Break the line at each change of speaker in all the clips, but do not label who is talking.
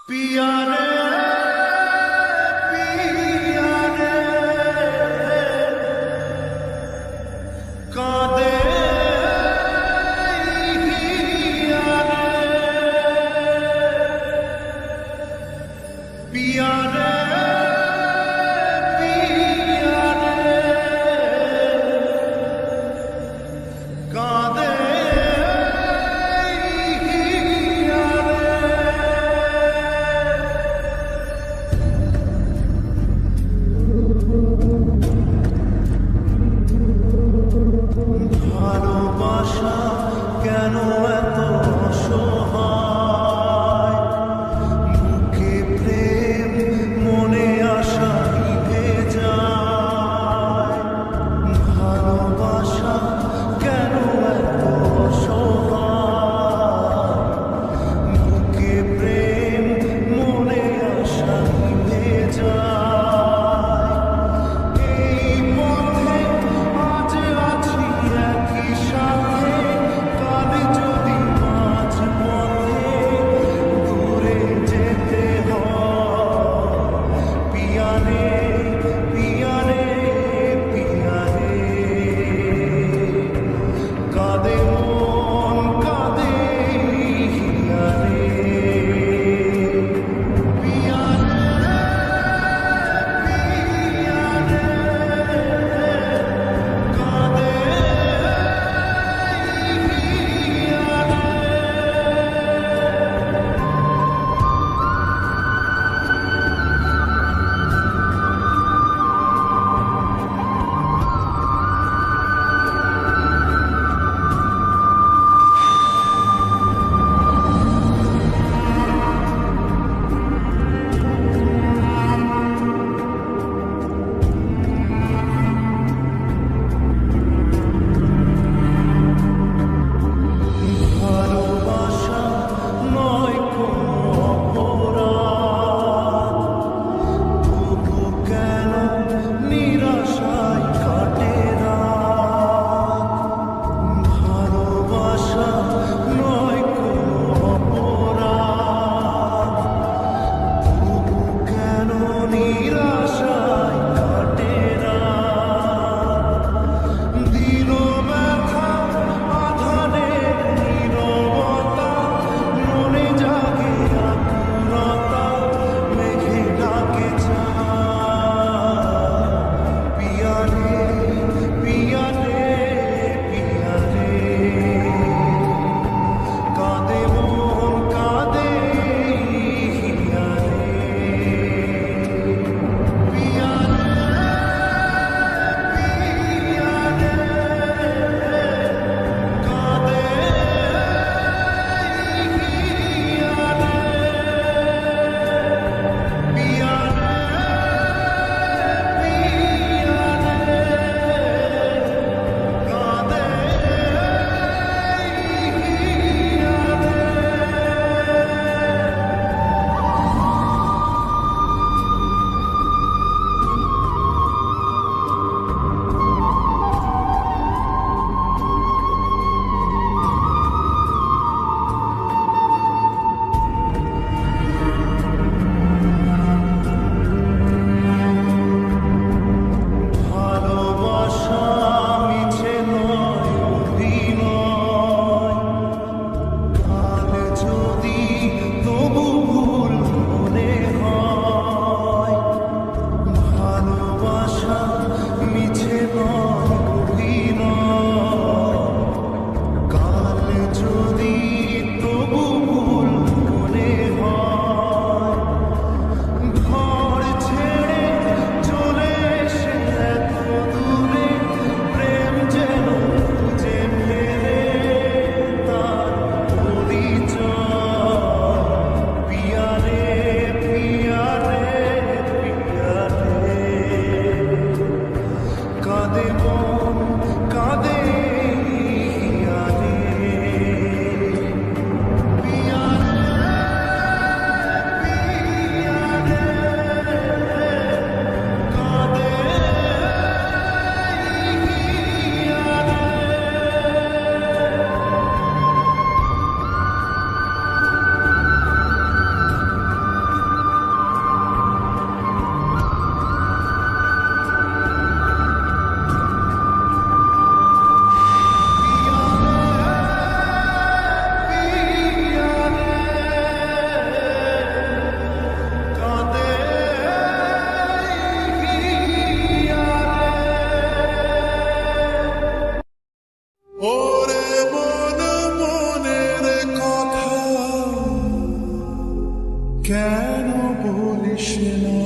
पिया रे কেন বলিস না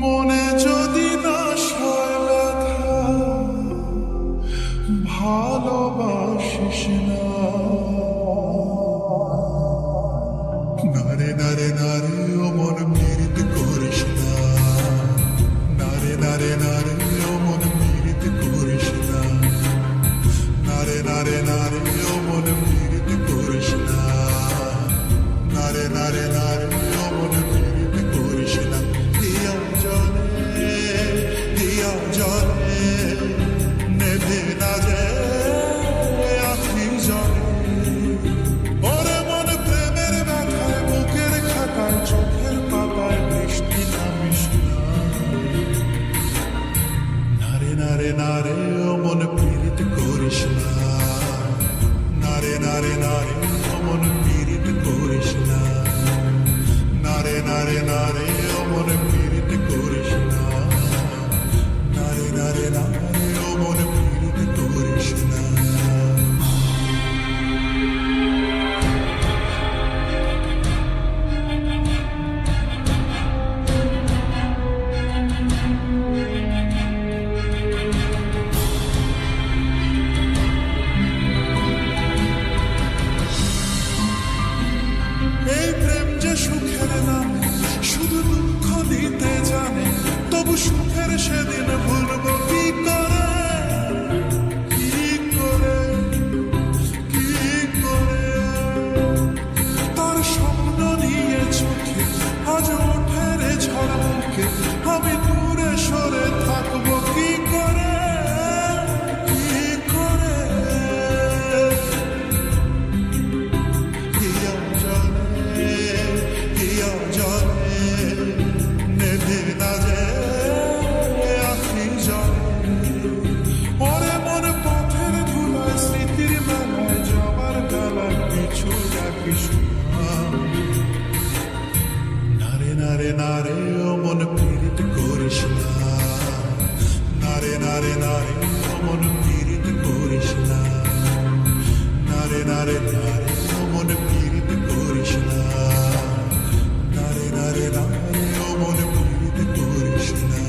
মনে যদি না সয় ব্যথা ভালোবাসিস না নারে নারে নারে ও মন পীড়িত করিস না নারে নারে নারে ও মন পীড়িত করিস না নারে নারে নারে ও মন পীড়িত করিস না নারে নারে নারে ও মন পীড়িত করিস না দিয়া জলে নেভে না যে আখি জলে ওরে মন প্রেমের ব্যথায় বুকের খাটায় চোখের পাতায় বৃষ্টি নামিস নারে নারে নারে ও মন পীড়িত করিস না নারে নারে নারে ও মন পীড়িত করিস না নারে নারে নারে ও মন পীড়িত করিস না নারে নারে নারে ও মন পীড়িত করিস না এই প্রেম যে সুখের নামে শুধু দুঃখ দিতে জানে তবু সুখের সেদিন ভুলবো কি করে কি করে কি করে তার স্বপ্ন নিয়ে চোখে আজ ওঠে রে ঝড় মুখে আমি দূরে সরে থাকবো কি করে কি করে দিয়া জলে নেভে না যে আখি জলে ওরে মন পথের ধুলায় স্মৃতির মেলায় যাবার বেলায় পিছু ডাকিস নারে নারে নারে ও মন পীড়িত করিস না নারে নারে নারে ও মন পীড়িত করিস না নারে নারে নারে ও মন পীড়িত করিস না নারে নারে নারে ও মন পীড়িত করিস না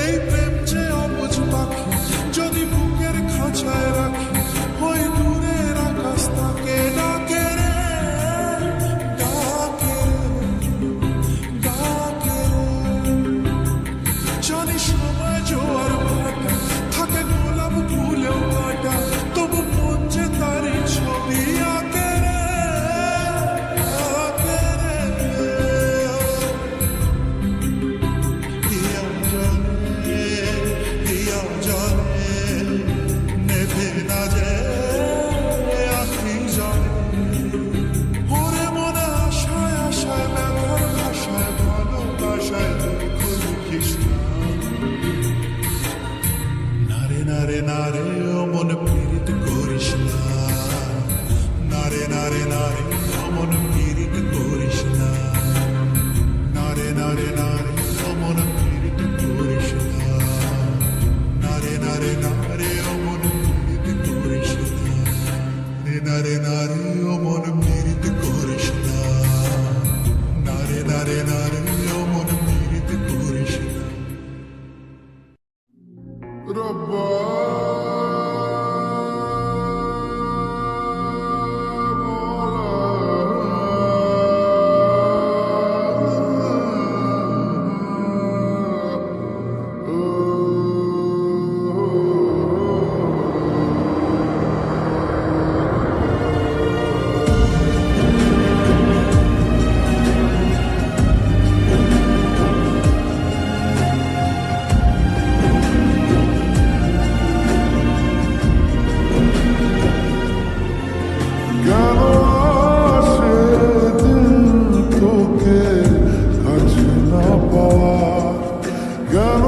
এই প্রেম যে অবুঝ পাখি যদি বুকের খাঁচায় রাখি ওই দূরের আকাশ তাকে ডাকে রে ডাকে ডাকে জানি সময় জোয়ার ভাটা থাকে গোলাপ ফুলেও কাটা তবু মন যে তারই ছবি আঁকে রে আঁকে রে দিয়া জলে নেভে না যে আখি জলে ওরে মনে আশায় আশায় ব্যথার ভাষায় ভালোবাসায় দুঃখ লিখিস নারে নারে নারে ও মন পীড়িত করিস না নারে নারে নারে ও মন পীড়িত করিস না নারে নারে নারে ও মন পীড়িত করিস না নারে নারে নারে ও মন পীড়িত করিস না নারে নারে ও মন পীড়িত করিস না নারে নারে নারে ও মন পীড়িত করিস না রব্বা কেন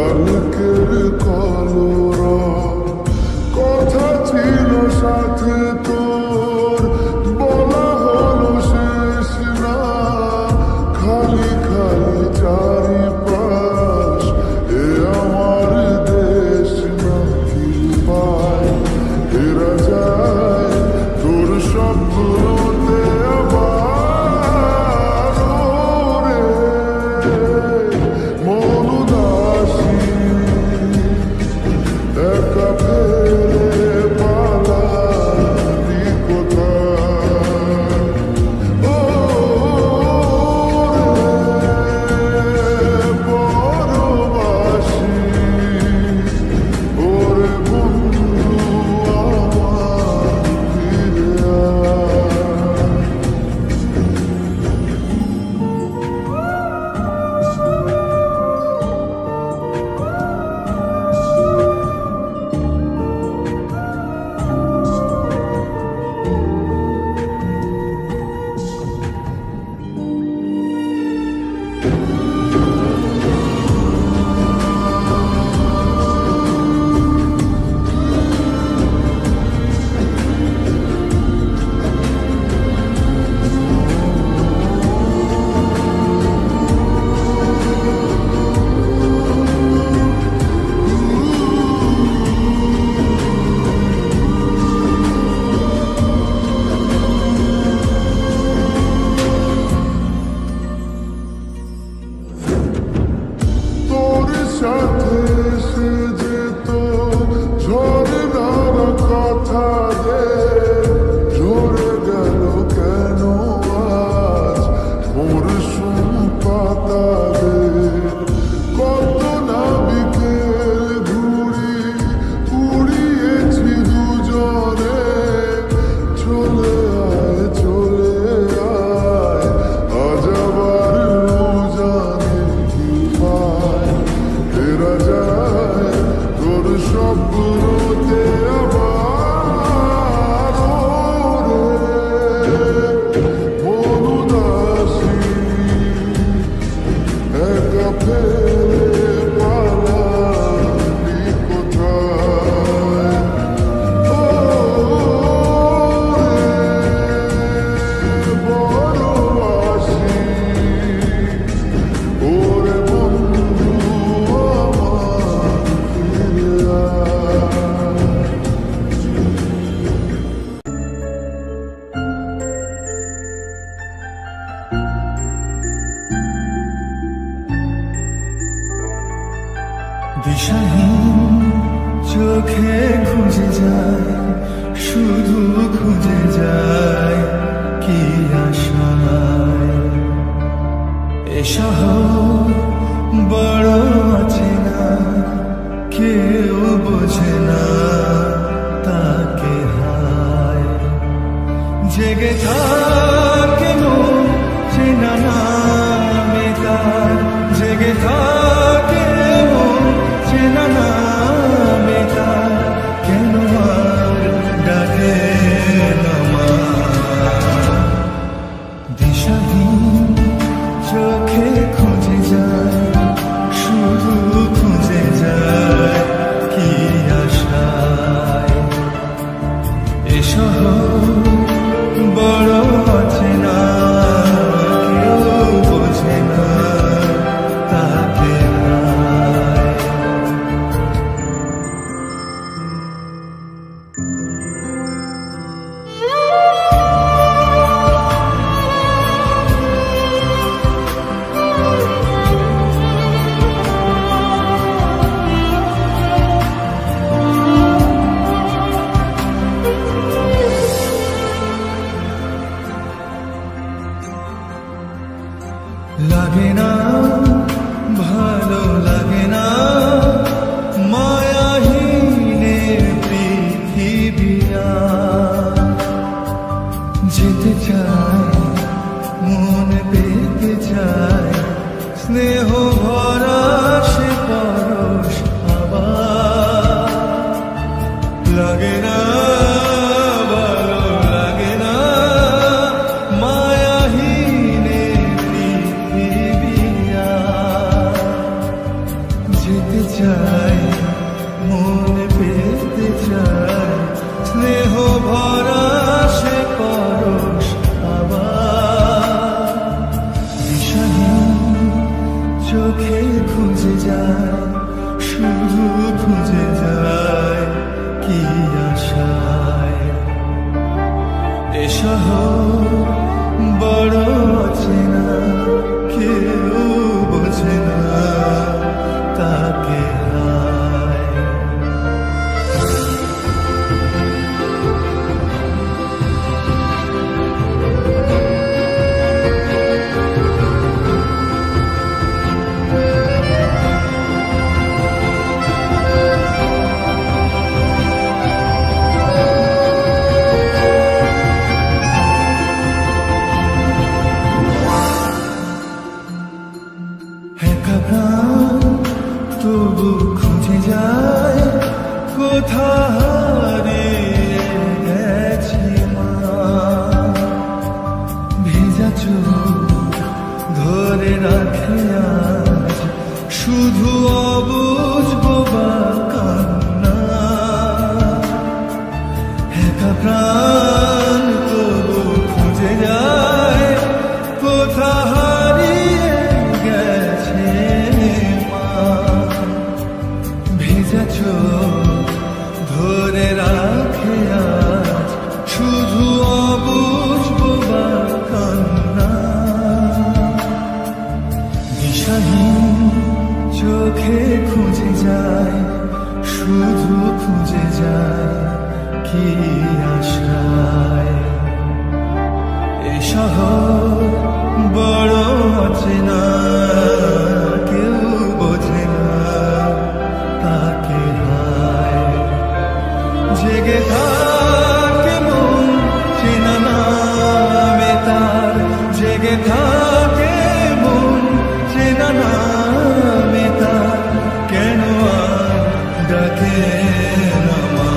কালকের কলরব কথা ছিল সাথে তোর, বলা হলো শেষ না, খালি খালি চারিপাশ, এ আমার দেশ নাকি পায়, ফেরা যায় তোর স্বপ্নতে আবার, ওরে মন উদাসী একা ফেলে পালালি কোথায়, ও রে পরবাসী, ওরে বন্ধু আমার ফিরে আয়। তোর সাথে সে যেত ঝরনার কথা যে ঝরে গেল কেন আজ মরশুম পাতাদের, কত নাবিকের ঘুড়ি উড়িয়েছি দুজনে, চলে আয় আজ আবার জানি কি পায়, ফেরা যায় তোর স্বপ্নতে আবার, ওরে মন উদাসী একা ফেলে পালালি কোথায়, ও রে পরবাসী, ওরে বন্ধু আমার ফিরে আয়।
দিশাহীন চোখে খুঁজে যায়, শুধু খুঁজে যায় কি আশায়, এ শহর বড় আছে না, কেউ বোঝে না তাকে হায়, জেগে থাকে মন চেনা নামে তার, জেগে থাকে মন চেনা নামে তার, কেন আর ডাকে না মা? দিশাহীন চোখে খুঁজে যায়, শুধু খুঁজে যায় কি আশা, চাই, মনে পেতে চাই, স্নেহ ভরা সে পরশ আবার। দিশাহীন চোখে খুঁজে যায়, শুধু খুঁজে যায় কি আশায়। এ শহর বড় চেনা, কেউ বোঝে না তাকে হায়। একা প্রাণ তবু খুঁজে যায়, কোথা হারিয়ে গেছে মা। ভেজা চোখ ধরে রাখে আজ, শুধু অবুঝ বোবা কান্না। একা প্রাণ তবু খুঁজে যায়, কোথা হারিয়ে গেছে মা। ভেজা চোখ ধরে রাখে আজ, শুধু অবুঝ বোবা কান্না। দিশাহীন চোখে খুঁজে যায়, শুধু খুঁজে যায় কি আশায়। এ শহর বড় অচেনা, কেউ বোঝে না তাকে হায়। জেগে থাকে মন চেনা নামে তার, জেগে থাকে মন চেনা নামে তার, কেন আর ডাকে না মা।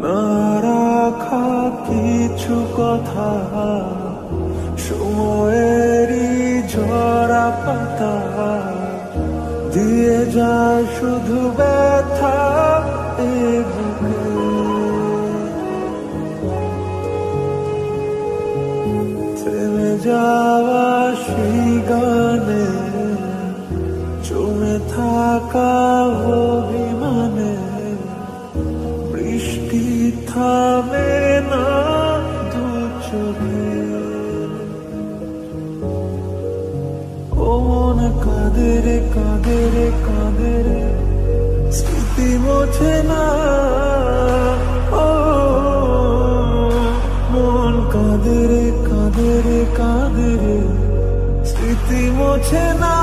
না রাখা কিছু কথা, সময়েরই ঝরা পাতা, দিয়ে যায় শুধু ব্যথা এ বুকে। থেমে যাওয়া সেই গানে, জমে থাকা অভিমানে, বৃষ্টি থামে না দু চোখে। ও মন কাঁদে রে কাঁদে রে কাঁদে রে, স্মৃতি মোছে না। ও মন কাঁদে রে কাঁদে রে কাঁদে রে, স্মৃতি মোছে না।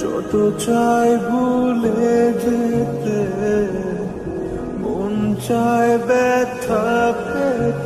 যত চাই ভুলে যেতে, মন চায় ব্যথা পেতে।